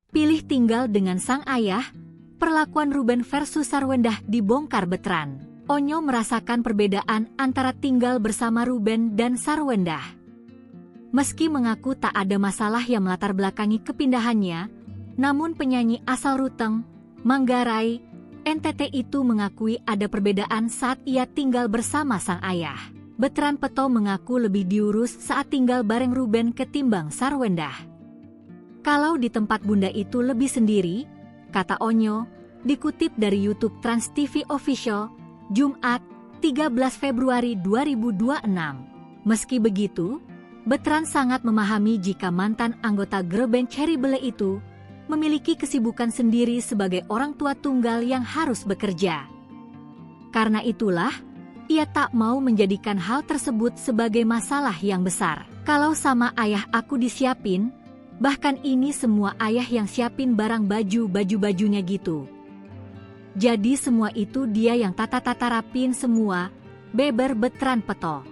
Pilih tinggal dengan sang ayah, perlakuan Ruben versus Sarwendah dibongkar Betran. Onyo merasakan perbedaan antara tinggal bersama Ruben dan Sarwendah. Meski mengaku tak ada masalah yang melatar belakangi kepindahannya, namun penyanyi asal Ruteng, Manggarai, NTT itu mengakui ada perbedaan saat ia tinggal bersama sang ayah. Betran Peto mengaku lebih diurus saat tinggal bareng Ruben ketimbang Sarwendah. Kalau di tempat bunda itu lebih sendiri, kata Onyo, dikutip dari YouTube Trans TV Official, Jumat, 13 Februari 2026. Meski begitu, Betran sangat memahami jika mantan anggota girl band Cherry Belle itu memiliki kesibukan sendiri sebagai orang tua tunggal yang harus bekerja. Karena itulah, ia tak mau menjadikan hal tersebut sebagai masalah yang besar. Kalau sama ayah aku disiapin, bahkan ini semua ayah yang siapin barang baju-bajunya gitu. Jadi semua itu dia yang tata-tata rapin semua, beber Betran Peto.